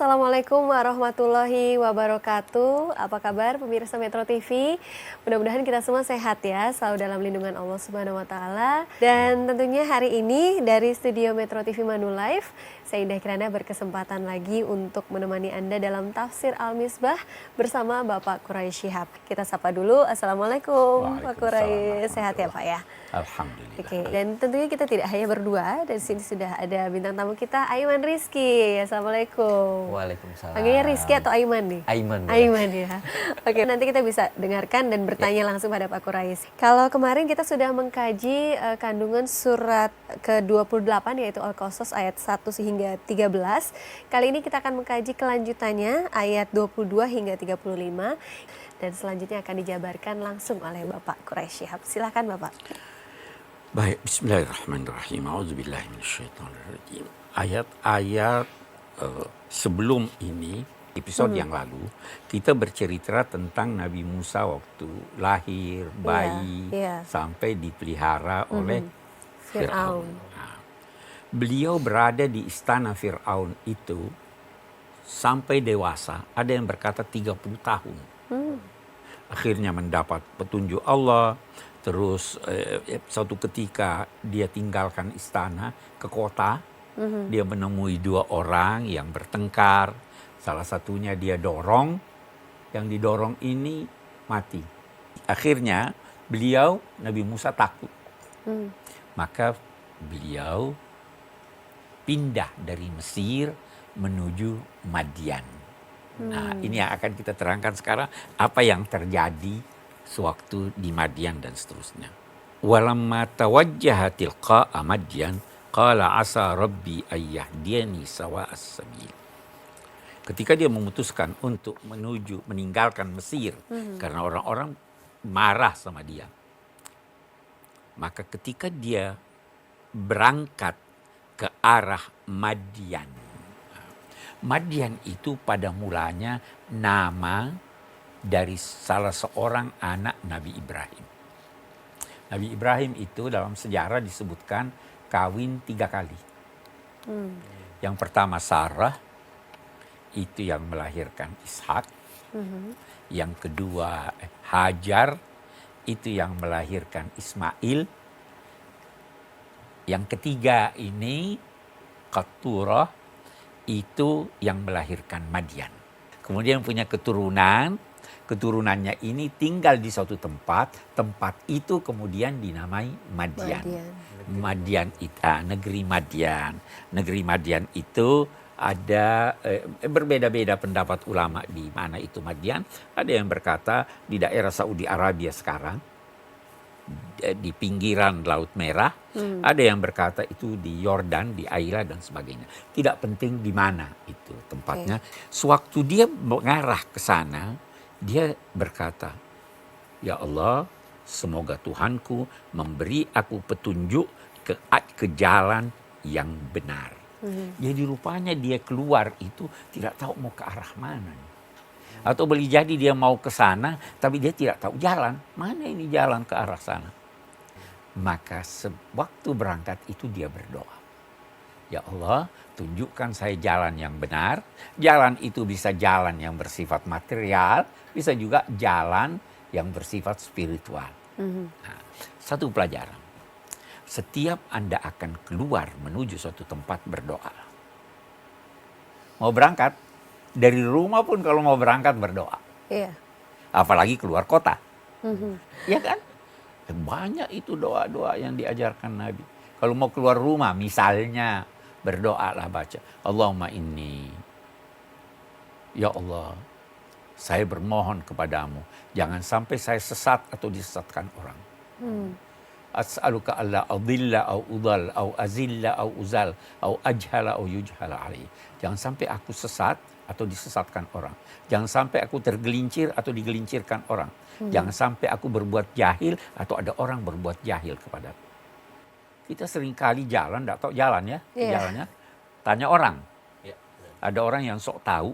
Assalamualaikum warahmatullahi wabarakatuh. Apa kabar pemirsa Metro TV? Mudah-mudahan kita semua sehat ya, selalu dalam lindungan Allah Subhanahu wa taala. Dan tentunya hari ini dari studio Metro TV Manulife, saya Indah Kirana berkesempatan lagi untuk menemani Anda dalam tafsir Al-Misbah bersama Bapak Quraisy Shihab. Kita sapa dulu. Assalamualaikum Pak Quraisy. Sehat ya Pak ya? Alhamdulillah. Oke, dan tentunya kita tidak hanya berdua, dari sini sudah ada bintang tamu kita, Aiman Rizky. Assalamualaikum. Waalaikumsalam. Panggilnya Rizky atau Aiman nih? Aiman. Aiman ya. Oke, nanti kita bisa dengarkan dan bertanya langsung pada Pak Quraisy. Kalau kemarin kita sudah mengkaji kandungan surat ke-28 yaitu Al-Qasas ayat 1 hingga 13. Kali ini kita akan mengkaji kelanjutannya ayat 22 hingga 35. Dan selanjutnya akan dijabarkan langsung oleh Bapak Quraisy Shihab. Silakan Bapak. Baik, bismillahirrahmanirrahim. A'udzubillahi minasyaitonirrajim. Ayat-ayat sebelum ini, episode yang lalu, kita bercerita tentang Nabi Musa waktu lahir, bayi, sampai dipelihara oleh Fir'aun. Nah, beliau berada di istana Fir'aun itu sampai dewasa. Ada yang berkata 30 tahun. Akhirnya mendapat petunjuk Allah. Terus suatu ketika dia tinggalkan istana ke kota. Dia menemui dua orang yang bertengkar. Salah satunya dia dorong. Yang didorong ini mati. Akhirnya beliau, Nabi Musa takut. Maka beliau pindah dari Mesir menuju Madian. Nah, ini yang akan kita terangkan sekarang. Apa yang terjadi sewaktu di Madian dan seterusnya. Walamma tawajjaha tilqa'a Madian qala asa rabbi ayyahdiyani sawa'as sabil. Ketika dia memutuskan untuk meninggalkan Mesir karena orang-orang marah sama dia. Maka ketika dia berangkat ke arah Madian. Madian itu pada mulanya nama dari salah seorang anak Nabi Ibrahim. Nabi Ibrahim itu dalam sejarah disebutkan kawin 3 kali. Yang pertama Sarah, itu yang melahirkan Ishak. Yang kedua Hajar, itu yang melahirkan Ismail. Yang ketiga ini Keturah, itu yang melahirkan Madian. Kemudian punya keturunannya ini tinggal di suatu tempat itu kemudian dinamai Madian. Negeri Madian. Negeri Madian itu ada berbeda-beda pendapat ulama di mana itu Madian. Ada yang berkata di daerah Saudi Arabia sekarang, di pinggiran Laut Merah. Ada yang berkata itu di Yordan, di Aila dan sebagainya. Tidak penting di mana itu tempatnya. Sewaktu dia mengarah ke sana, dia berkata, ya Allah, semoga Tuhanku memberi aku petunjuk ke jalan yang benar. Jadi rupanya dia keluar itu tidak tahu mau ke arah mana. Atau boleh jadi dia mau ke sana, tapi dia tidak tahu jalan. Mana ini jalan ke arah sana? Maka sewaktu berangkat itu dia berdoa. Ya Allah, tunjukkan saya jalan yang benar. Jalan itu bisa jalan yang bersifat material, bisa juga jalan yang bersifat spiritual. Nah, satu pelajaran. Setiap Anda akan keluar menuju suatu tempat berdoa. Mau berangkat, dari rumah pun kalau mau berangkat berdoa. Iya. Apalagi keluar kota. Ya kan? Banyak itu doa-doa yang diajarkan Nabi. Kalau mau keluar rumah misalnya berdoalah baca. Allahumma inni. Ya Allah, saya bermohon kepadamu. Jangan sampai saya sesat atau disesatkan orang. As'aluka alla adilla au udal au azilla au uzal au ajhala au yujhala alaih. Jangan sampai aku sesat atau disesatkan orang. Jangan sampai aku tergelincir atau digelincirkan orang. Jangan sampai aku berbuat jahil atau ada orang berbuat jahil kepadaku. Kita seringkali jalan, tidak tahu jalan ya. Jalannya tanya orang. Ada orang yang sok tahu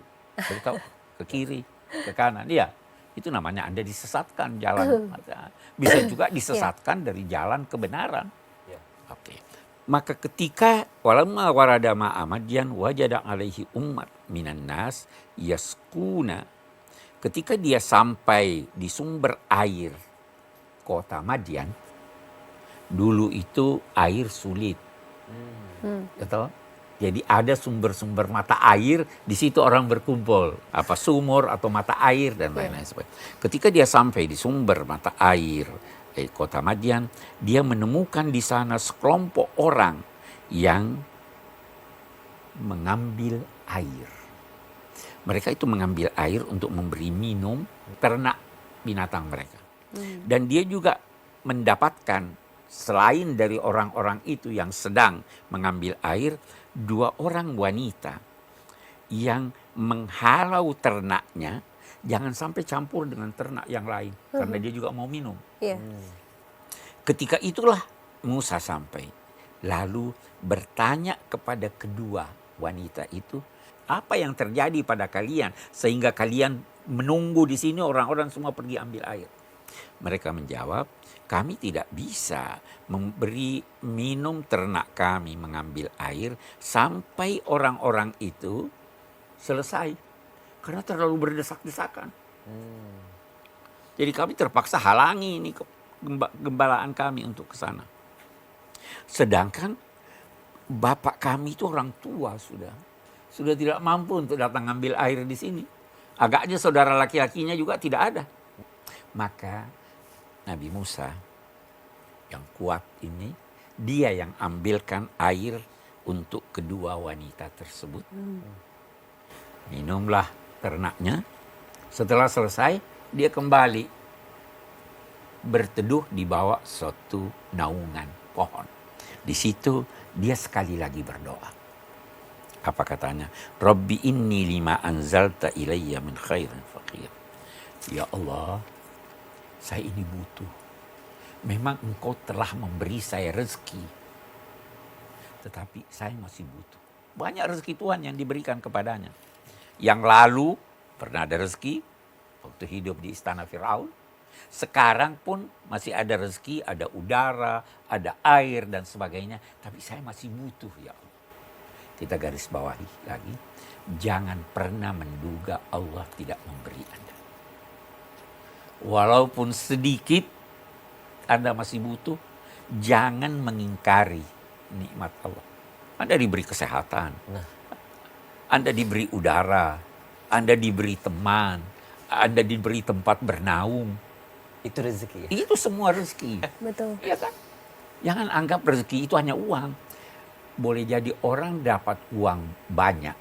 ke kiri, ke kanan. Iya, itu namanya Anda disesatkan jalan. Bisa juga disesatkan dari jalan kebenaran. Oke. Maka ketika walamma warada ma'a Madian wajada alaihi ummat minan nas yasquna. Ketika dia sampai di sumber air kota Madian, dulu itu air sulit. Betul? Jadi ada sumber-sumber mata air, di situ orang berkumpul, apa sumur atau mata air dan lain-lain sebagainya. Ketika dia sampai di sumber mata air kota Madian, dia menemukan di sana sekelompok orang yang mengambil air. Mereka itu mengambil air untuk memberi minum ternak binatang mereka. Dan dia juga mendapatkan, selain dari orang-orang itu yang sedang mengambil air, 2 orang wanita yang menghalau ternaknya jangan sampai campur dengan ternak yang lain, karena dia juga mau minum. Iya. Ketika itulah Musa sampai, lalu bertanya kepada kedua wanita itu, apa yang terjadi pada kalian sehingga kalian menunggu di sini orang-orang semua pergi ambil air? Mereka menjawab, kami tidak bisa memberi minum ternak kami mengambil air sampai orang-orang itu selesai. Karena terlalu berdesak-desakan. Jadi kami terpaksa halangi ini gembalaan kami untuk ke sana. Sedangkan bapak kami itu orang tua sudah tidak mampu untuk datang ambil air di sini. Agaknya saudara laki-lakinya juga tidak ada. Maka Nabi Musa yang kuat ini, dia yang ambilkan air untuk kedua wanita tersebut. Minumlah ternaknya. Setelah selesai, dia kembali berteduh di bawah suatu naungan pohon. Di situ dia sekali lagi berdoa. Apa katanya? Rabbi inni lima anzalta ilayya min khairin faqir. Ya Allah, saya ini butuh. Memang engkau telah memberi saya rezeki. Tetapi saya masih butuh. Banyak rezeki Tuhan yang diberikan kepadanya. Yang lalu pernah ada rezeki waktu hidup di istana Firaun. Sekarang pun masih ada rezeki, ada udara, ada air dan sebagainya. Tapi saya masih butuh ya Allah. Kita garis bawahi lagi. Jangan pernah menduga Allah tidak memberi Anda. Walaupun sedikit Anda masih butuh, jangan mengingkari nikmat Allah. Anda diberi kesehatan, Anda diberi udara, Anda diberi teman, Anda diberi tempat bernaung. Itu rezeki ya? Itu semua rezeki. Betul. Iya kan? Jangan anggap rezeki itu hanya uang. Boleh jadi orang dapat uang banyak.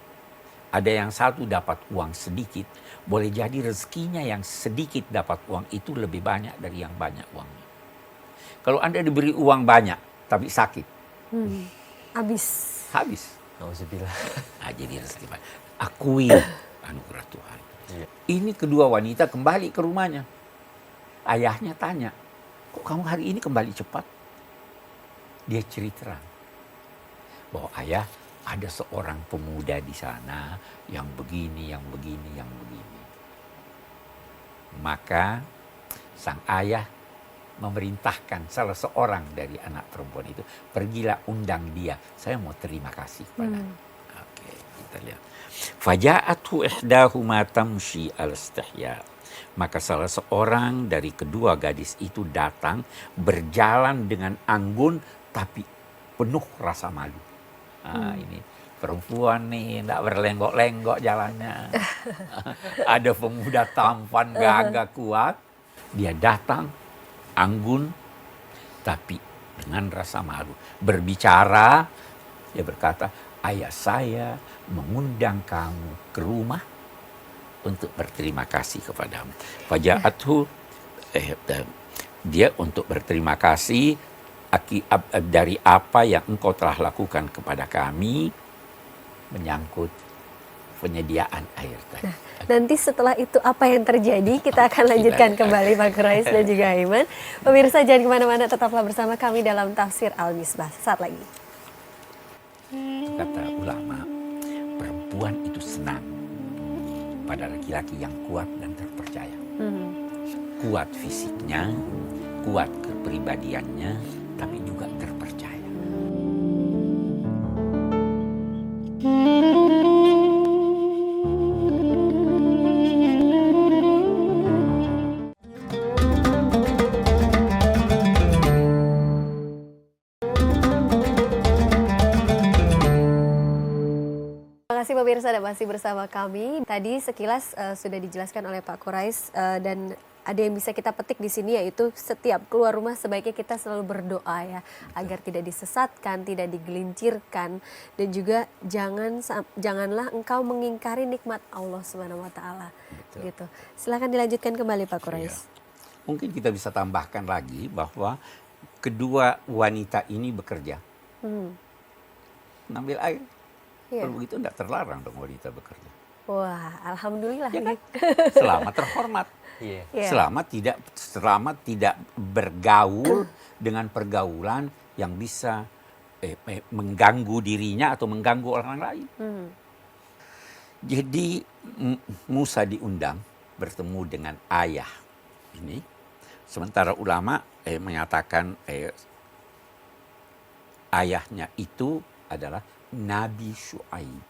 Ada yang satu dapat uang sedikit. Boleh jadi rezekinya yang sedikit dapat uang itu lebih banyak dari yang banyak uangnya. Kalau Anda diberi uang banyak tapi sakit, habis. Alhamdulillah. Nah, jadi rezeki banyak. Akui anugerah Tuhan. Iya. Ini kedua wanita kembali ke rumahnya. Ayahnya tanya, kok kamu hari ini kembali cepat? Dia cerita bahwa ayah, ada seorang pemuda di sana yang begini, yang begini, yang begini. Maka sang ayah memerintahkan salah seorang dari anak perempuan itu, pergilah undang dia. Saya mau terima kasih kepada. Oke, kita lihat. Faja'athu ihdahuma tamshi al-istihya. Maka salah seorang dari kedua gadis itu datang berjalan dengan anggun tapi penuh rasa malu. Nah, ini perempuan nih, tidak berlenggok-lenggok jalannya. Ada pemuda tampan, gagah, kuat. Dia datang, anggun, tapi dengan rasa malu. Berbicara, dia berkata, ayah saya mengundang kamu ke rumah untuk berterima kasih kepadamu. Faja'athu, dia untuk berterima kasih dari apa yang engkau telah lakukan kepada kami menyangkut penyediaan air tadi. Nah, nanti setelah itu apa yang terjadi kita akan lanjutkan kembali Pak Quraish dan juga Aiman. Pemirsa jangan kemana-mana, tetaplah bersama kami dalam Tafsir Al-Misbah. Saat lagi. Kata ulama, perempuan itu senang pada laki-laki yang kuat dan terpercaya. Kuat fisiknya, kuat kepribadiannya, tapi juga terpercaya. pemirsa Anda masih bersama kami. Tadi sekilas sudah dijelaskan oleh Pak Quraish dan ada yang bisa kita petik di sini yaitu setiap keluar rumah sebaiknya kita selalu berdoa ya agar tidak disesatkan, tidak digelincirkan dan juga janganlah engkau mengingkari nikmat Allah Subhanahu wa taala. Gitu. Silakan dilanjutkan kembali Pak Quraish. Ya. Mungkin kita bisa tambahkan lagi bahwa kedua wanita ini bekerja. Ngambil air. Iya. Kalau begitu tidak terlarang dong wanita bekerja. Wah, alhamdulillah Ya kan? nih. Selama terhormat. Iya. Iya. Selama tidak bergaul dengan pergaulan yang bisa mengganggu dirinya atau mengganggu orang lain. Jadi Musa diundang bertemu dengan ayah ini. Sementara ulama menyatakan ayahnya itu adalah Nabi Syuaib.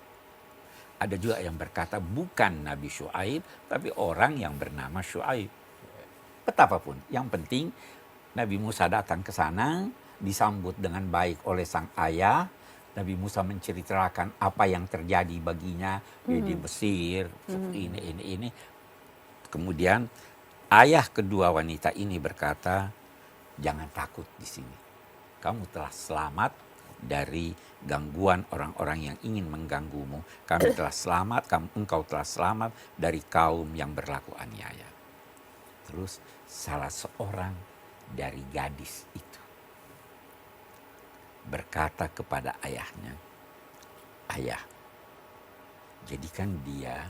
Ada juga yang berkata bukan Nabi Syuaib, tapi orang yang bernama Syuaib. Betapapun, yang penting Nabi Musa datang ke sana, disambut dengan baik oleh sang ayah. Nabi Musa menceritakan apa yang terjadi baginya di Mesir, ini. Kemudian ayah kedua wanita ini berkata, jangan takut di sini. Kamu telah selamat dari gangguan orang-orang yang ingin mengganggumu. Kami telah selamat, engkau telah selamat dari kaum yang berlaku aniaya. Terus salah seorang dari gadis itu berkata kepada ayahnya, ayah, jadikan dia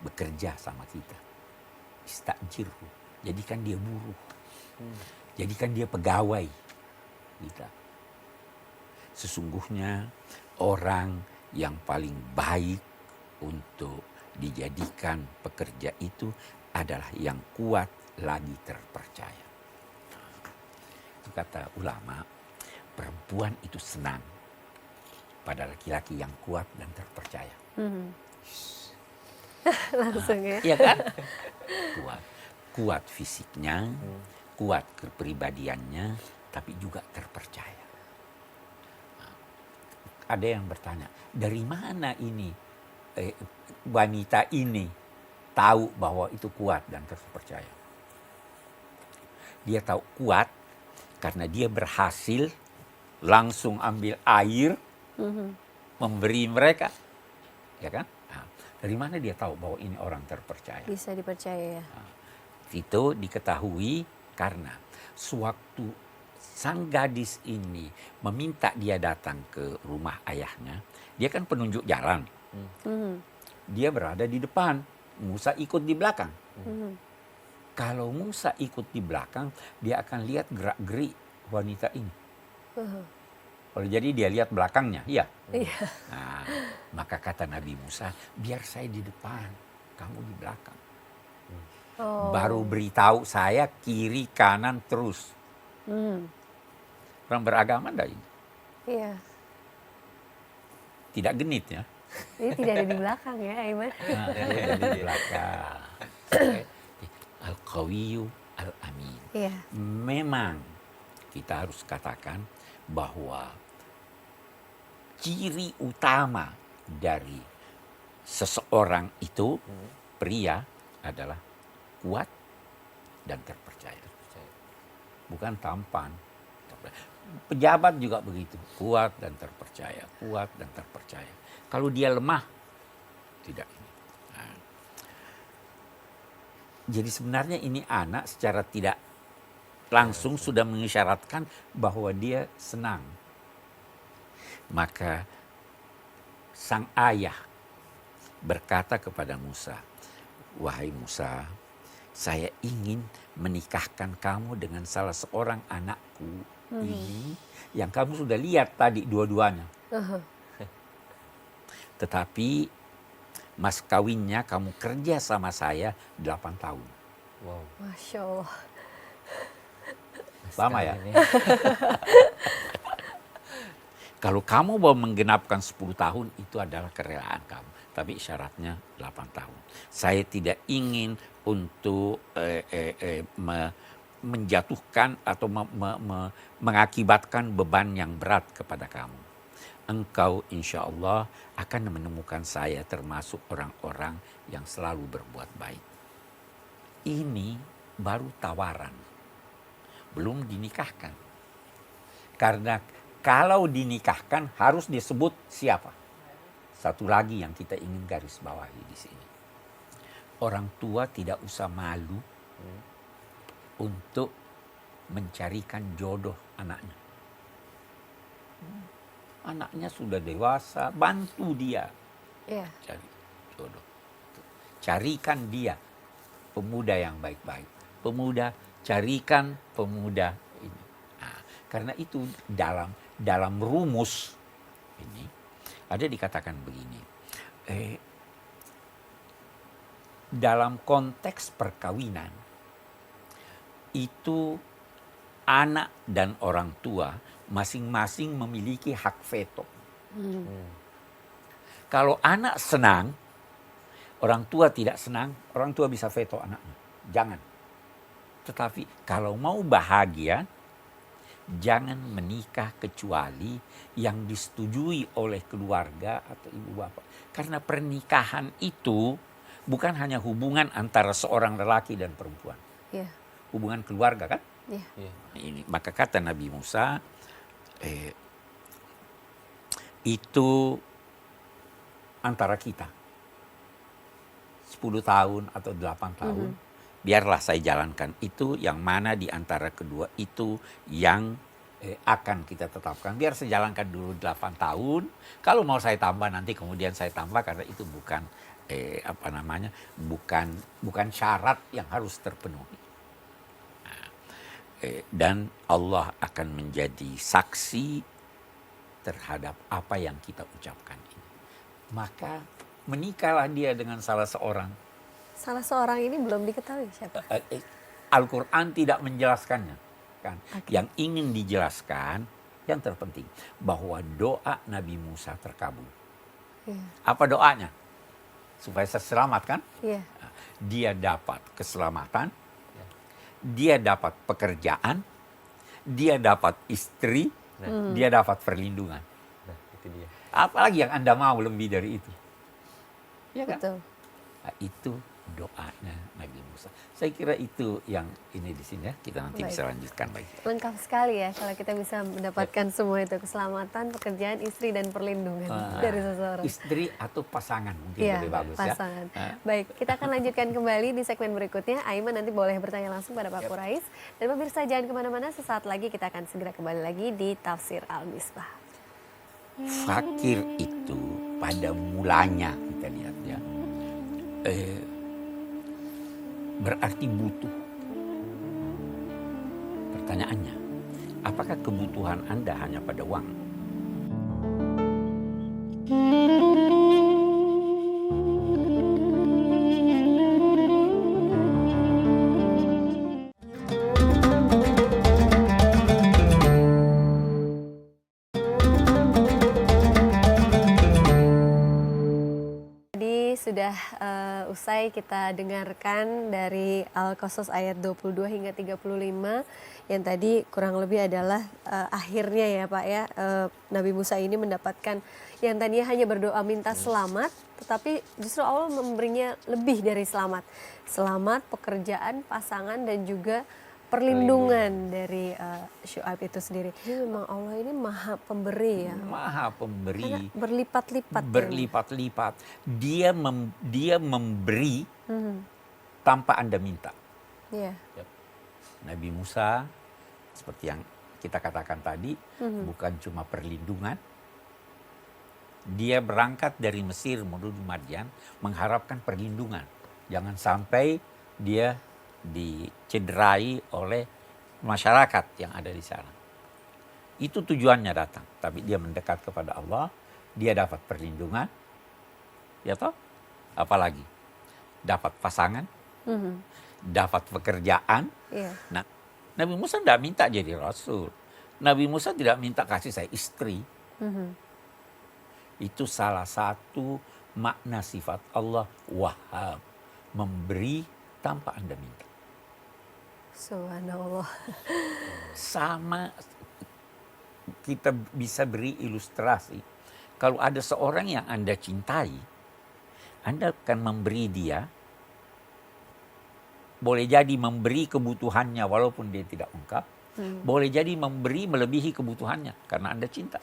bekerja sama kita. Istajirhu, jadikan dia buruh. Jadikan dia pegawai kita. Sesungguhnya orang yang paling baik untuk dijadikan pekerja itu adalah yang kuat lagi terpercaya. Itu kata ulama, perempuan itu senang pada laki-laki yang kuat dan terpercaya. Langsung ya. Iya kan? Kuat fisiknya, kuat kepribadiannya, tapi juga terpercaya. Ada yang bertanya, dari mana ini wanita ini tahu bahwa itu kuat dan terpercaya? Dia tahu kuat karena dia berhasil langsung ambil air, memberi mereka, ya kan? Nah, dari mana dia tahu bahwa ini orang terpercaya? Bisa dipercaya ya. Itu diketahui karena sewaktu sang gadis ini meminta dia datang ke rumah ayahnya, dia kan penunjuk jalan. Dia berada di depan, Musa ikut di belakang. Kalau Musa ikut di belakang, dia akan lihat gerak-gerik wanita ini. Kalau jadi dia lihat belakangnya, iya. Nah, maka kata Nabi Musa, biar saya di depan, kamu di belakang. Baru beritahu saya kiri kanan terus. Orang beragama enggak ini? Iya. Tidak genit ya. Ini tidak ada di belakang ya, Aiman. Nah, dia ada di belakang. Al-Qawiyyu Al-Amin. Iya. Memang kita harus katakan bahwa ciri utama dari seseorang itu, pria, adalah kuat dan terpercaya. Bukan tampan. Pejabat juga begitu, kuat dan terpercaya, kuat dan terpercaya. Kalau dia lemah, tidak ini. Nah, jadi sebenarnya ini anak secara tidak langsung sudah mengisyaratkan bahwa dia senang. Maka sang ayah berkata kepada Musa, wahai Musa, saya ingin menikahkan kamu dengan salah seorang anakku ini yang kamu sudah lihat tadi dua-duanya. Tetapi mas kawinnya kamu kerja sama saya 8 tahun. Wow. Masya Allah. Lama ya? Sekali nih. Kalau kamu mau menggenapkan 10 tahun, itu adalah kerelaan kamu. Tapi syaratnya 8 tahun. Saya tidak ingin untuk menjatuhkan atau mengakibatkan beban yang berat kepada kamu. engkau insya Allah akan menemukan saya termasuk orang-orang yang selalu berbuat baik. Ini baru tawaran, belum dinikahkan. Karena kalau dinikahkan harus disebut siapa. Satu lagi yang kita ingin garis bawahi di sini. Orang tua tidak usah malu untuk mencarikan jodoh anaknya. Anaknya sudah dewasa, bantu dia Iya. cari jodoh. Carikan dia pemuda yang baik-baik. Pemuda, carikan pemuda ini. Nah, karena itu dalam rumus ini ada dikatakan begini. Dalam konteks perkawinan itu anak dan orang tua masing-masing memiliki hak veto. Kalau anak senang, orang tua tidak senang, orang tua bisa veto anaknya. Jangan. Tetapi kalau mau bahagia, jangan menikah kecuali yang disetujui oleh keluarga atau ibu bapak. Karena pernikahan itu bukan hanya hubungan antara seorang lelaki dan perempuan. Iya. Hubungan keluarga kan? Iya. Ini, maka kata Nabi Musa, itu antara kita 10 tahun atau 8 tahun, biarlah saya jalankan itu yang mana di antara kedua itu yang akan kita tetapkan. Biar saya jalankan dulu 8 tahun, kalau mau saya tambah nanti kemudian saya tambah karena itu bukan bukan syarat yang harus terpenuhi. Dan Allah akan menjadi saksi terhadap apa yang kita ucapkan ini. Maka menikahlah dia dengan salah seorang. Salah seorang ini belum diketahui siapa. Al-Quran tidak menjelaskannya. Kan? Yang ingin dijelaskan, yang terpenting, bahwa doa Nabi Musa terkabul. Iya. Apa doanya? Supaya saya selamat kan? Iya. Dia dapat keselamatan, dia dapat pekerjaan, dia dapat istri, dia dapat perlindungan. Nah, itu dia. Apalagi yang Anda mau lebih dari itu? Ya kan? Betul. Nah, itu doanya Nabi Musa. Saya kira itu yang ini di sini ya. Kita nanti Baik. bisa lanjutkan lagi. Lengkap sekali ya kalau kita bisa mendapatkan semua itu, keselamatan, pekerjaan, istri dan perlindungan dari seseorang. Istri atau pasangan mungkin Iya, lebih bagus pasangan. ya. Baik, kita akan lanjutkan kembali di segmen berikutnya. Aiman nanti boleh bertanya langsung pada Pak Qurais. Dan pemirsa jangan kemana-mana, sesaat lagi kita akan segera kembali lagi di Tafsir Al-Misbah. Fakir itu pada mulanya kita lihat ya. Berarti butuh. Pertanyaannya, apakah kebutuhan Anda hanya pada uang? Sudah usai kita dengarkan dari Al-Qasas ayat 22 hingga 35 yang tadi kurang lebih adalah akhirnya ya Pak ya, Nabi Musa ini mendapatkan yang tadinya hanya berdoa minta selamat, tetapi justru Allah memberinya lebih dari selamat. Selamat, pekerjaan, pasangan dan juga perlindungan dari Syuaib itu sendiri. Jadi memang Allah ini maha pemberi ya. Maha pemberi. Karena berlipat-lipat. Berlipat-lipat. Dia memberi tanpa Anda minta. Iya. Nabi Musa seperti yang kita katakan tadi, bukan cuma perlindungan. Dia berangkat dari Mesir menuju Madian mengharapkan perlindungan. Jangan sampai dia dicederai oleh masyarakat yang ada di sana. Itu tujuannya datang. Tapi dia mendekat kepada Allah, dia dapat perlindungan, ya toh? Apalagi dapat pasangan, dapat pekerjaan. Iya. Nah, Nabi Musa tidak minta jadi rasul. Nabi Musa tidak minta kasih saya istri. Itu salah satu makna sifat Allah Wahhab, memberi tanpa Anda minta. Subhanallah. Sama kita bisa beri ilustrasi. Kalau ada seorang yang Anda cintai, Anda akan memberi dia, boleh jadi memberi kebutuhannya walaupun dia tidak ungkap, boleh jadi memberi melebihi kebutuhannya karena Anda cinta.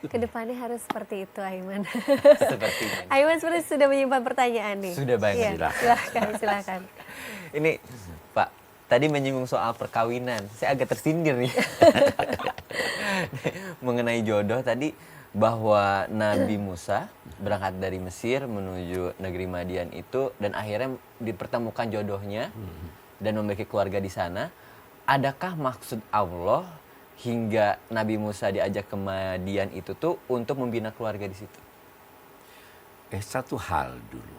Kedepannya harus seperti itu, Aiman. Sepertinya. Aiman seperti sudah menyimpan pertanyaan nih. Sudah banyak. Iya, silahkan. Ini Pak, tadi menyinggung soal perkawinan. Saya agak tersindir nih. Mengenai jodoh tadi, bahwa Nabi Musa berangkat dari Mesir menuju negeri Madian itu dan akhirnya dipertemukan jodohnya dan memiliki keluarga di sana. Adakah maksud Allah hingga Nabi Musa diajak ke Madian itu tuh untuk membina keluarga di situ? Satu hal dulu,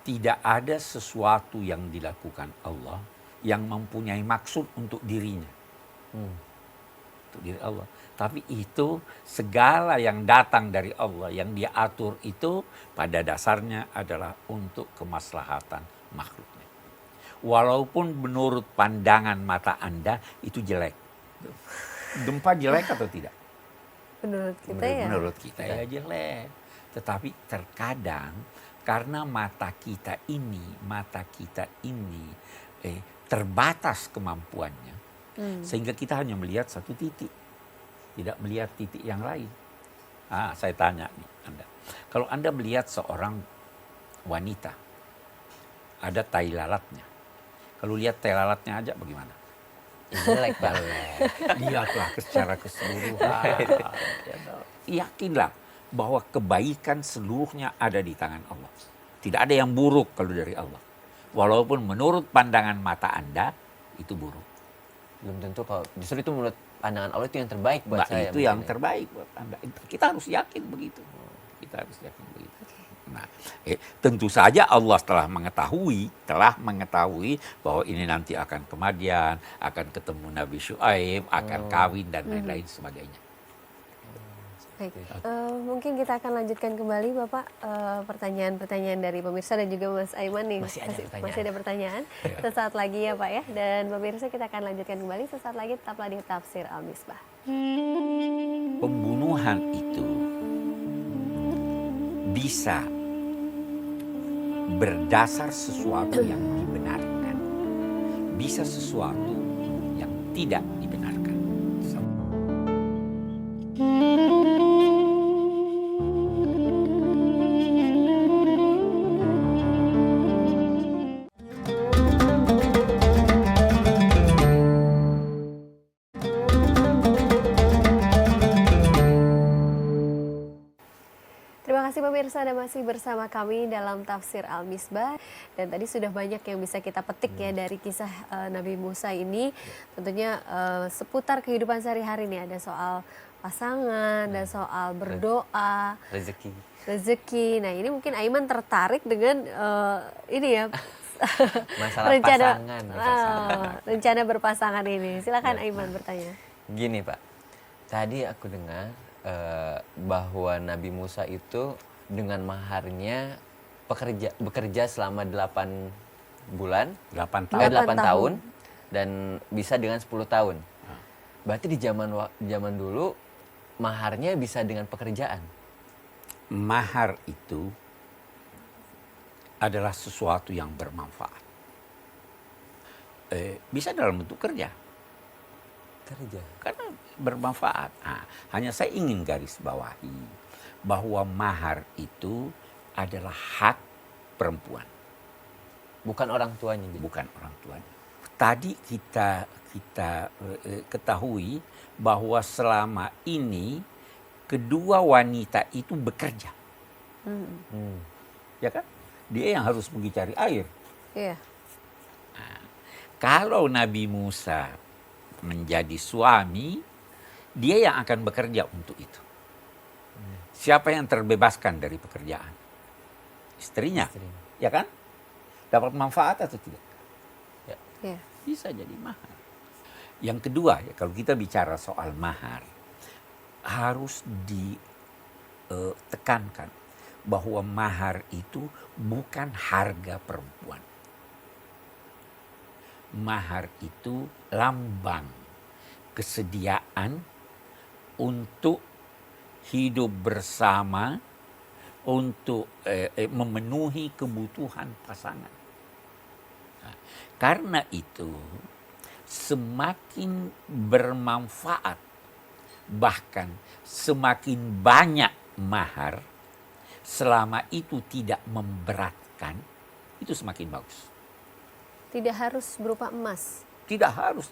tidak ada sesuatu yang dilakukan Allah yang mempunyai maksud untuk dirinya. Untuk diri Allah. Tapi itu segala yang datang dari Allah, yang dia atur itu pada dasarnya adalah untuk kemaslahatan makhluknya. Walaupun menurut pandangan mata Anda itu jelek. Gempa jelek atau tidak? Menurut kita ya. Menurut kita ya jelek. Tetapi terkadang karena mata kita ini terbatas kemampuannya, sehingga kita hanya melihat satu titik, tidak melihat titik yang lain. Saya tanya nih Anda, kalau Anda melihat seorang wanita, ada tai lalatnya, kalau lihat tai lalatnya aja bagaimana? Jelek Pak. Lihatlah secara keseluruhan. Yakinlah bahwa kebaikan seluruhnya ada di tangan Allah. Tidak ada yang buruk kalau dari Allah. Walaupun menurut pandangan mata Anda itu buruk. Belum tentu kalau justru itu menurut pandangan Allah itu yang terbaik buat saya. Itu yang terbaik buat Anda. Kita harus yakin begitu. Kita harus yakin begitu. Nah, tentu saja Allah telah mengetahui bahwa ini nanti akan ke Madian, akan ketemu Nabi Syuaib, akan kawin dan lain-lain sebagainya. Baik, mungkin kita akan lanjutkan kembali Bapak pertanyaan-pertanyaan dari pemirsa dan juga Mas Aiman nih. Masih ada pertanyaan. Sesaat lagi ya Pak ya. Dan pemirsa kita akan lanjutkan kembali sesaat lagi, tetaplah di Tafsir Al-Misbah. Pembunuhan itu bisa berdasar sesuatu yang dibenarkan, bisa sesuatu yang tidak dibenarkan. Terima kasih pemirsa, Anda masih bersama kami dalam Tafsir Al-Misbah. Dan tadi sudah banyak yang bisa kita petik ya dari kisah Nabi Musa ini. Tentunya seputar kehidupan sehari-hari nih. Ada soal pasangan, ada soal berdoa, rezeki. Nah ini mungkin Aiman tertarik dengan ini ya. Masalah pasangan. Rencana berpasangan ini. Silakan Aiman bertanya. Gini Pak, tadi aku dengar bahwa Nabi Musa itu dengan maharnya bekerja selama 8 bulan, 8 tahun. 8 tahun dan bisa dengan 10 tahun. Berarti di zaman dulu maharnya bisa dengan pekerjaan. Mahar itu adalah sesuatu yang bermanfaat. Bisa dalam bentuk kerja. Karena bermanfaat. Hanya saya ingin garis bawahi bahwa mahar itu adalah hak perempuan. Bukan orang tuanya. Bukan orang tuanya. Tadi kita ketahui bahwa selama ini kedua wanita itu bekerja. Ya kan? Dia yang harus pergi cari air. Iya. Kalau Nabi Musa menjadi suami, dia yang akan bekerja untuk itu. Siapa yang terbebaskan dari pekerjaan? Istrinya. Ya kan? Dapat manfaat atau tidak? Ya. Bisa jadi mahar. Yang kedua, ya, kalau kita bicara soal mahar, harus ditekankan bahwa mahar itu bukan harga perempuan. Mahar itu lambang kesediaan untuk hidup bersama, untuk memenuhi kebutuhan pasangan. Nah, karena itu semakin bermanfaat, bahkan semakin banyak mahar, selama itu tidak memberatkan, itu semakin bagus. Tidak harus berupa emas. Tidak harus.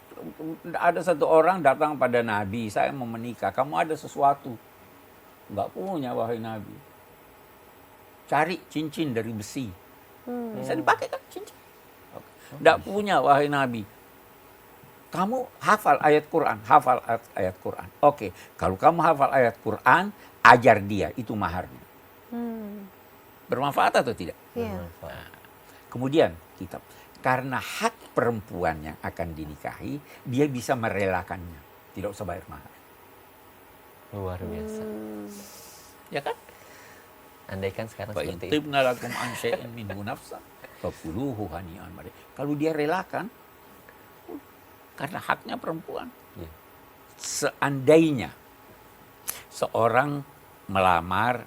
Ada satu orang datang pada Nabi, saya mau menikah, kamu ada sesuatu? Enggak punya, wahai Nabi. Cari cincin dari besi. Bisa dipakai kan cincin? Enggak punya, wahai Nabi. Kamu hafal ayat Quran, hafal ayat Quran. Oke, kalau kamu hafal ayat Quran, ajar dia, itu maharnya. Bermanfaat atau tidak? Iya. Kemudian kitab. Karena hak perempuan yang akan dinikahi, dia bisa merelakannya. Tidak usah bayar mahar. Luar biasa. Ya kan? Andaikan sekarang Fa seperti itu. intibna lakum an syai'in minhu nafsan fakuluhu hani'an mari'an. Kalau dia relakan, karena haknya perempuan. Iya. Seandainya seorang melamar,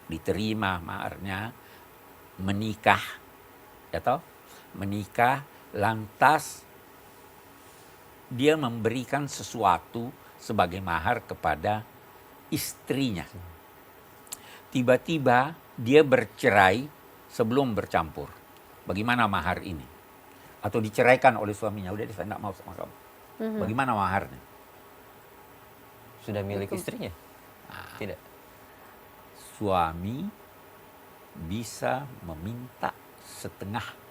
diterima maharnya, menikah, ya toh? Menikah, lantas dia memberikan sesuatu sebagai mahar kepada istrinya. Tiba-tiba dia bercerai sebelum bercampur. Bagaimana mahar ini? Atau diceraikan oleh suaminya, udah saya nggak mau sama kamu. Bagaimana maharnya? Sudah milik istrinya? Tidak. Suami bisa meminta setengah.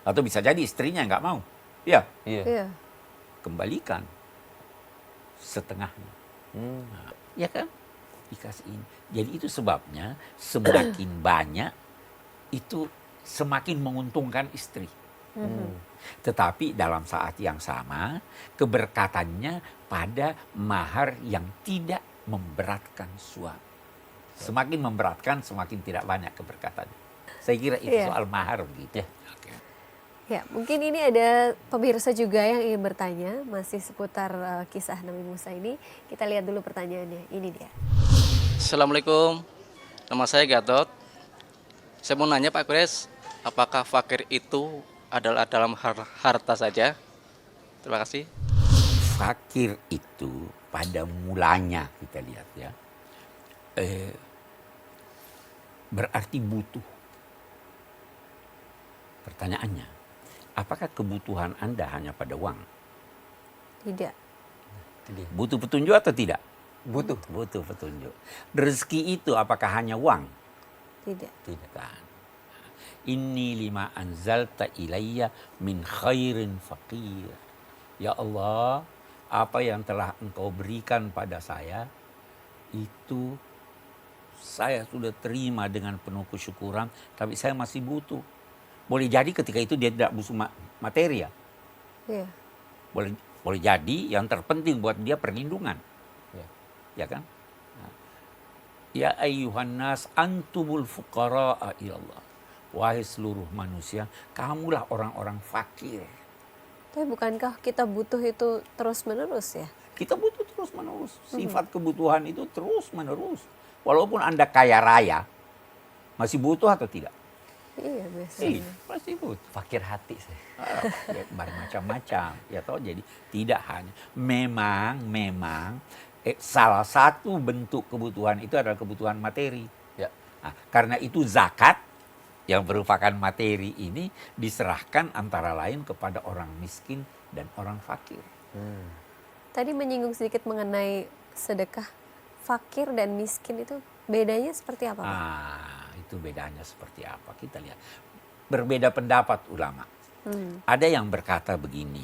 Atau bisa jadi istrinya nggak mau. Ya, Iya. Iya. kembalikan setengahnya. Ya kan? Dikasihin. Jadi itu sebabnya semakin banyak itu semakin menguntungkan istri. Tetapi dalam saat yang sama keberkatannya pada mahar yang tidak memberatkan suami. Semakin memberatkan semakin tidak banyak keberkatannya. Saya kira itu Iya. soal mahar begitu. Ya. Oke. Ya, mungkin ini ada pemirsa juga yang ingin bertanya masih seputar kisah Nabi Musa ini. Kita lihat dulu pertanyaannya. Ini dia. Assalamualaikum, nama saya Gatot. Saya mau nanya Pak Kures, apakah fakir itu adalah dalam harta saja? Terima kasih. Fakir itu pada mulanya kita lihat ya, berarti butuh. Pertanyaannya, apakah kebutuhan Anda hanya pada uang? Tidak. Butuh petunjuk atau tidak? Butuh. Butuh petunjuk. Rezeki itu apakah hanya uang? Tidak. Tidak kan. Inni lima anzalta ilayya min khairin faqir. Ya Allah, apa yang telah Engkau berikan pada saya, itu saya sudah terima dengan penuh kesyukuran, tapi saya masih butuh. Boleh jadi ketika itu dia tidak butuh materi ya. Iya. Boleh jadi yang terpenting buat dia perlindungan. Ya kan? Ya ayyuhan nas antumul fuqara'a ilallah. Wahai seluruh manusia, kamulah orang-orang fakir. Tapi bukankah kita butuh itu terus-menerus ya? Kita butuh terus-menerus. Sifat kebutuhan itu terus-menerus. Walaupun Anda kaya raya, masih butuh atau tidak? Iya, biasanya. Pasti butuh. Fakir hati saya. Ya, bermacam-macam. Ya toh, jadi tidak hanya. Memang salah satu bentuk kebutuhan itu adalah kebutuhan materi. Ya. Nah, karena itu zakat yang merupakan materi ini diserahkan antara lain kepada orang miskin dan orang fakir. Tadi menyinggung sedikit mengenai sedekah. Fakir dan miskin itu bedanya seperti apa, Pak? Itu bedanya seperti apa? Kita lihat. Berbeda pendapat ulama. Ada yang berkata begini.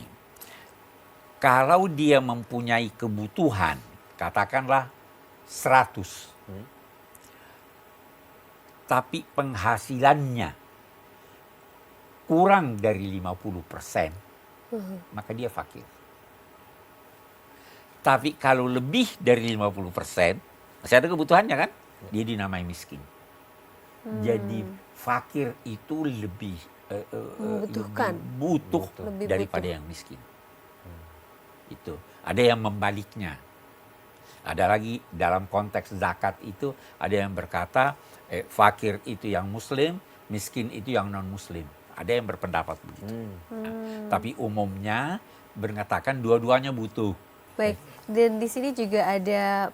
Kalau dia mempunyai kebutuhan, katakanlah 100. Tapi penghasilannya kurang dari 50%, maka dia fakir. Tapi kalau lebih dari 50%, masih ada kebutuhannya kan? Dia dinamai miskin. Jadi fakir itu lebih Membutuhkan. lebih butuh Lebih daripada butuh. yang miskin. Itu. Ada yang membaliknya. Ada lagi dalam konteks zakat itu ada yang berkata fakir itu yang muslim, miskin itu yang non-muslim. Ada yang berpendapat begitu. Tapi umumnya mengatakan dua-duanya butuh. Baik, dan di sini juga ada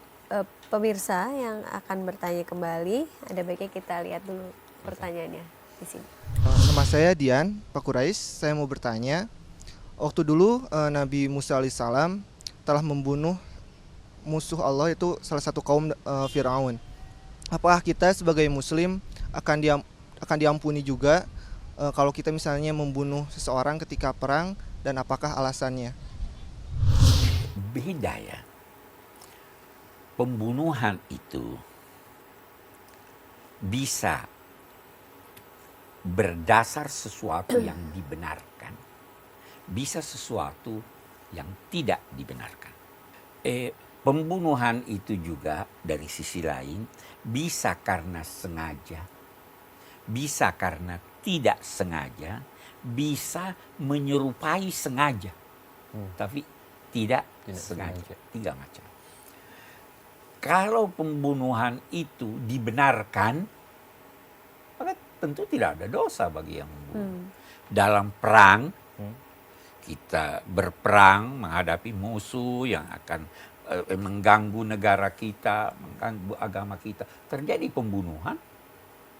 pemirsa yang akan bertanya kembali. Ada baiknya kita lihat dulu pertanyaannya di sini. Nama saya Dian, Pak Kurais. Saya mau bertanya, waktu dulu Nabi Musa alaihissalam telah membunuh musuh Allah, itu salah satu kaum Firaun. Apakah kita sebagai Muslim akan diampuni juga kalau kita misalnya membunuh seseorang ketika perang, dan apakah alasannya? Beda ya. Pembunuhan itu bisa berdasar sesuatu yang dibenarkan, bisa sesuatu yang tidak dibenarkan. Pembunuhan itu juga dari sisi lain bisa karena sengaja, bisa karena tidak sengaja, bisa menyerupai sengaja, tapi tidak sengaja. Tiga macam. Kalau pembunuhan itu dibenarkan, maka tentu tidak ada dosa bagi yang membunuh. Dalam perang, kita berperang menghadapi musuh yang akan mengganggu negara kita, mengganggu agama kita. Terjadi pembunuhan,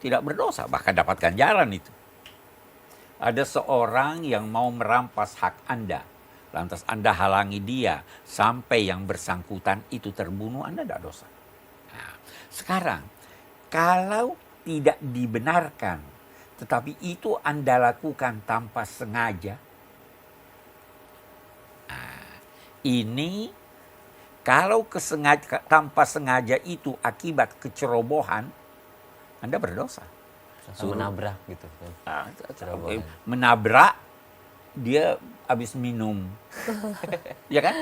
tidak berdosa, bahkan dapat ganjaran itu. Ada seorang yang mau merampas hak Anda, lantas Anda halangi dia sampai yang bersangkutan itu terbunuh, Anda tidak dosa. Nah, sekarang, kalau tidak dibenarkan, tetapi itu Anda lakukan tanpa sengaja, ini kalau tanpa sengaja itu akibat kecerobohan, Anda berdosa. Menabrak gitu kan. Menabrak, dia habis minum. Ya kan?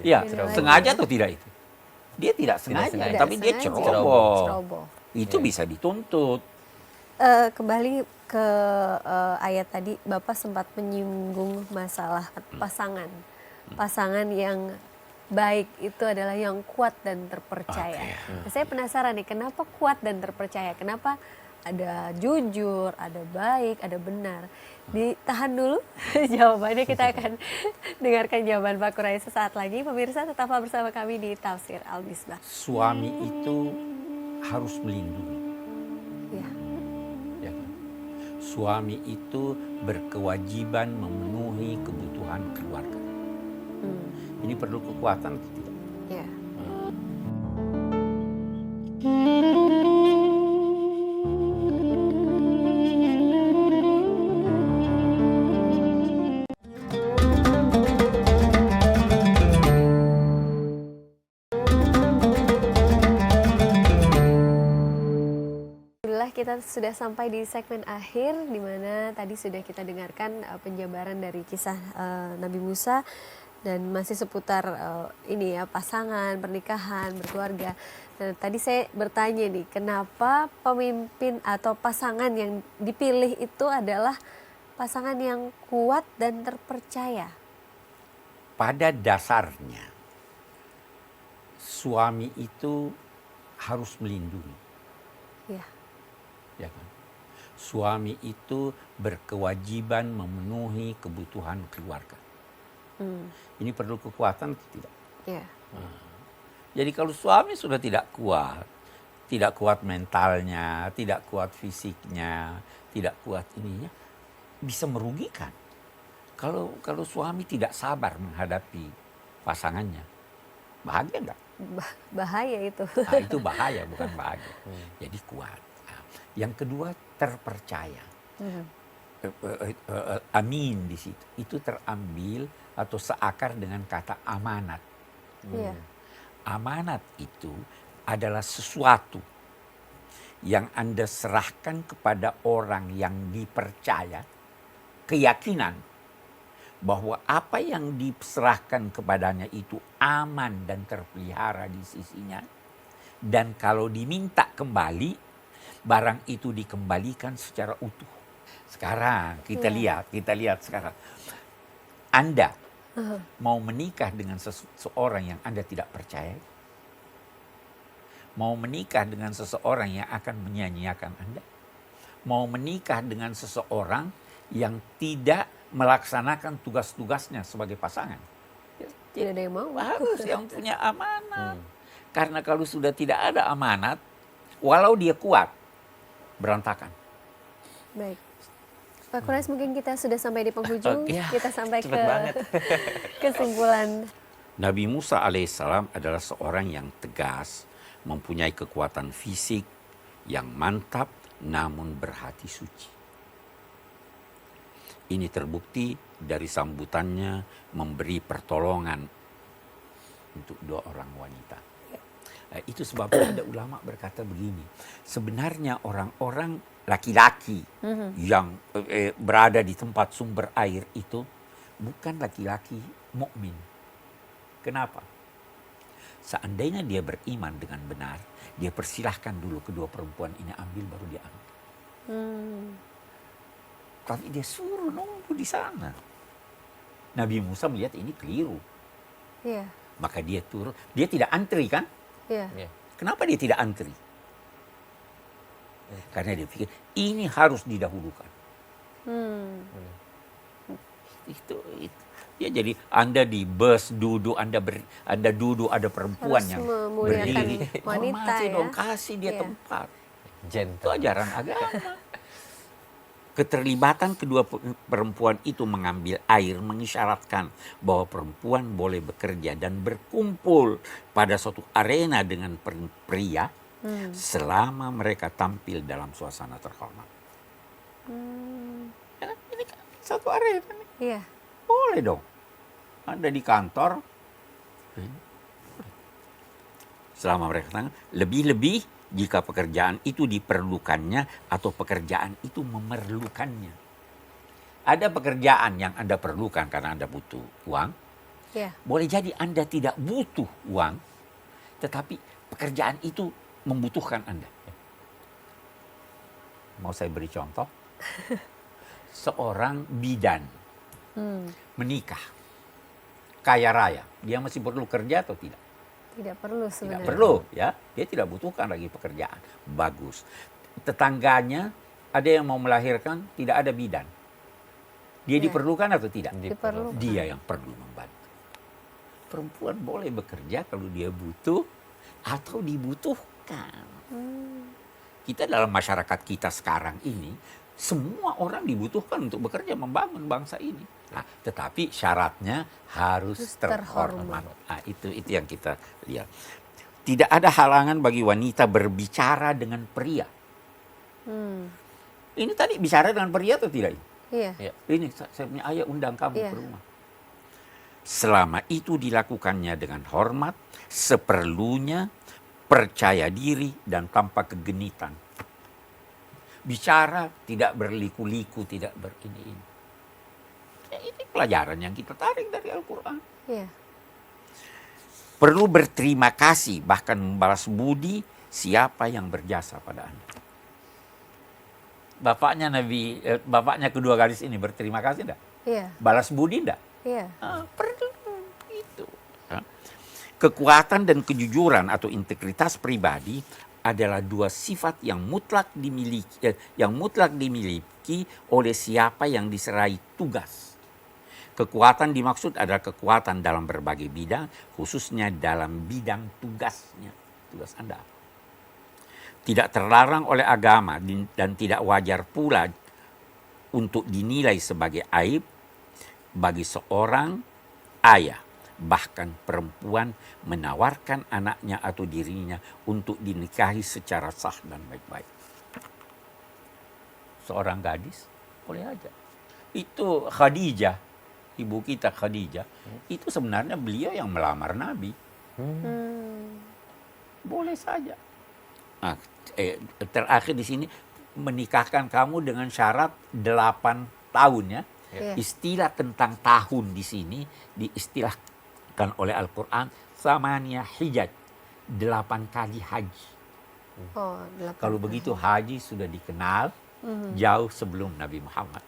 Ya, sengaja atau tidak itu? Dia tidak sengaja, sengaja. tapi dia ceroboh. Ceroboh. Itu bisa dituntut. Kembali ke ayat tadi, Bapak sempat menyinggung masalah pasangan. Pasangan yang baik itu adalah yang kuat dan terpercaya. Nah, saya penasaran nih, kenapa kuat dan terpercaya? Kenapa ada jujur, ada baik, ada benar? Ditahan dulu jawabannya, kita akan dengarkan jawaban Pak Kurais sesaat lagi. Pemirsa, tetaplah bersama kami di Tafsir Al-Misbah. Suami itu harus melindungi. Ya. Ya kan? Suami itu berkewajiban memenuhi kebutuhan keluarga. Ini perlu kekuatan atau tidak? Ya. Alhamdulillah, kita sudah sampai di segmen akhir, di mana tadi sudah kita dengarkan penjabaran dari kisah Nabi Musa, dan masih seputar ini ya, pasangan, pernikahan, berkeluarga. Dan tadi saya bertanya nih, kenapa pemimpin atau pasangan yang dipilih itu adalah pasangan yang kuat dan terpercaya? Pada dasarnya, suami itu harus melindungi. Ya. Ya kan? Suami itu berkewajiban memenuhi kebutuhan keluarga. Ini perlu kekuatan atau tidak? Ya. Jadi kalau suami sudah tidak kuat mentalnya, tidak kuat fisiknya, tidak kuat ininya, bisa merugikan. Kalau suami tidak sabar menghadapi pasangannya, bahagia enggak? Bahaya itu. Nah, itu bahaya, bukan bahagia. Jadi kuat. Nah, yang kedua, terpercaya. Amin di situ. Itu terambil atau seakar dengan kata amanat. Iya. Amanat itu adalah sesuatu yang Anda serahkan kepada orang yang dipercaya, keyakinan bahwa apa yang diserahkan kepadanya itu aman dan terpelihara di sisinya, dan kalau diminta kembali, barang itu dikembalikan secara utuh. Sekarang kita lihat sekarang. Anda Mau menikah dengan seseorang yang Anda tidak percaya? Mau menikah dengan seseorang yang akan menyia-nyiakan Anda? Mau menikah dengan seseorang yang tidak melaksanakan tugas-tugasnya sebagai pasangan? Tidak ada yang mau. Harus yang punya amanat. Karena kalau sudah tidak ada amanat, walau dia kuat, berantakan. Baik. Pak Quraisy, mungkin kita sudah sampai di penghujung. Oke. Kita sampai Cepet ke banget. kesimpulan. Nabi Musa alaihissalam adalah seorang yang tegas, mempunyai kekuatan fisik yang mantap, namun berhati suci. Ini terbukti dari sambutannya memberi pertolongan untuk 2 orang wanita. Itu sebabnya ada ulama berkata begini, sebenarnya orang-orang laki-laki yang berada di tempat sumber air itu bukan laki-laki mukmin. Kenapa? Seandainya dia beriman dengan benar, dia persilahkan dulu kedua perempuan ini ambil, baru dia ambil. Tapi dia suruh nunggu di sana. Nabi Musa melihat ini keliru. Iya. Maka dia turun. Dia tidak antri kan? Iya. Ya. Kenapa dia tidak antri? Karena dia pikir ini harus didahulukan. Itu. Ya, jadi Anda di bus duduk, Anda duduk ada perempuan Harus yang memuliakan berdiri. wanita, Hormati ya. dong, kasih dia Iya. tempat. Itu Gentle. ajaran agama. Keterlibatan kedua perempuan itu mengambil air mengisyaratkan bahwa perempuan boleh bekerja dan berkumpul pada suatu arena dengan pria selama mereka tampil dalam suasana terhormat. Ya, ini kan satu arena nih. Iya. Boleh dong. Anda di kantor, selama mereka tangan, lebih-lebih jika pekerjaan itu diperlukannya atau pekerjaan itu memerlukannya. Ada pekerjaan yang Anda perlukan karena Anda butuh uang. Iya. Boleh jadi Anda tidak butuh uang, tetapi pekerjaan itu membutuhkan Anda. Mau saya beri contoh? Seorang bidan menikah, kaya raya, dia masih perlu kerja atau tidak? Tidak perlu Tidak sebenarnya. perlu, ya. Dia tidak butuhkan lagi pekerjaan. Bagus. Tetangganya ada yang mau melahirkan, tidak ada bidan. Dia Ya. diperlukan atau tidak? Diperlukan. Dia yang perlu membantu. Perempuan boleh bekerja kalau dia butuh atau dibutuhkan. Kita dalam masyarakat kita sekarang ini, semua orang dibutuhkan untuk bekerja membangun bangsa ini. Nah, tetapi syaratnya harus Harus terhormat. terhormat. Nah, itu yang kita lihat. Tidak ada halangan bagi wanita berbicara dengan pria. Ini tadi bicara dengan pria atau tidak? Iya. Ya. Ini saya punya ayah undang kamu Iya. ke rumah. Selama itu dilakukannya dengan hormat, seperlunya, percaya diri, dan tanpa kegenitan. Bicara tidak berliku-liku, tidak berini. Ya, ini pelajaran yang kita tarik dari Al-Quran. Iya. Perlu berterima kasih, bahkan membalas budi siapa yang berjasa pada Anda. Bapaknya kedua gadis ini berterima kasih enggak? Iya. Balas budi enggak? Iya. Perlu itu. Kekuatan dan kejujuran atau integritas pribadi adalah 2 sifat yang mutlak dimiliki oleh siapa yang diserai tugas. Kekuatan dimaksud adalah kekuatan dalam berbagai bidang, khususnya dalam bidang tugasnya. Tugas Anda. Tidak terlarang oleh agama dan tidak wajar pula untuk dinilai sebagai aib bagi seorang ayah, bahkan perempuan menawarkan anaknya atau dirinya untuk dinikahi secara sah dan baik-baik. Seorang gadis boleh aja. Itu Khadijah, ibu kita Khadijah, itu sebenarnya beliau yang melamar Nabi. Boleh saja. Nah, terakhir di sini menikahkan kamu dengan syarat 8 tahun ya. Iya. Istilah tentang tahun di sini diistilahkan oleh Al-Quran samania hijaj, 8 kali haji. Oh, 8. Kalau begitu haji sudah dikenal jauh sebelum Nabi Muhammad.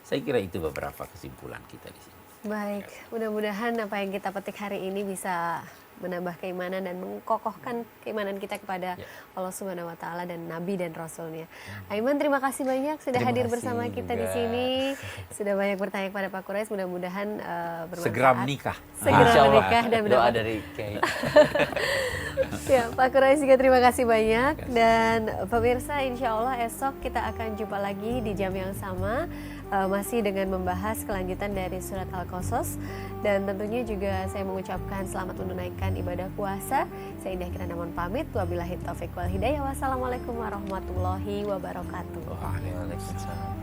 Saya kira itu beberapa kesimpulan kita di sini. Baik, mudah-mudahan apa yang kita petik hari ini bisa menambah keimanan dan mengkokohkan keimanan kita kepada Allah Subhanahu wa taala dan nabi dan rasulnya. Aiman, terima kasih banyak sudah Terima hadir kasih bersama kita di juga. sini. Sudah banyak bertanya kepada Pak Quraisy, mudah-mudahan bermanfaat. Segera menikah. Segera Insya Allah. menikah dan Doa mendapat. dari Kiai. Ya, Pak Quraisy juga terima kasih banyak. Dan pemirsa, insya Allah esok kita akan jumpa lagi di jam yang sama. Masih dengan membahas kelanjutan dari surat Al-Qasas. Dan tentunya juga saya mengucapkan selamat menunaikan ibadah puasa. Saya Indah Kirana mohon pamit. Wabillahi taufiq wal hidayah. Wassalamualaikum warahmatullahi wabarakatuh. Waalaikumsalam.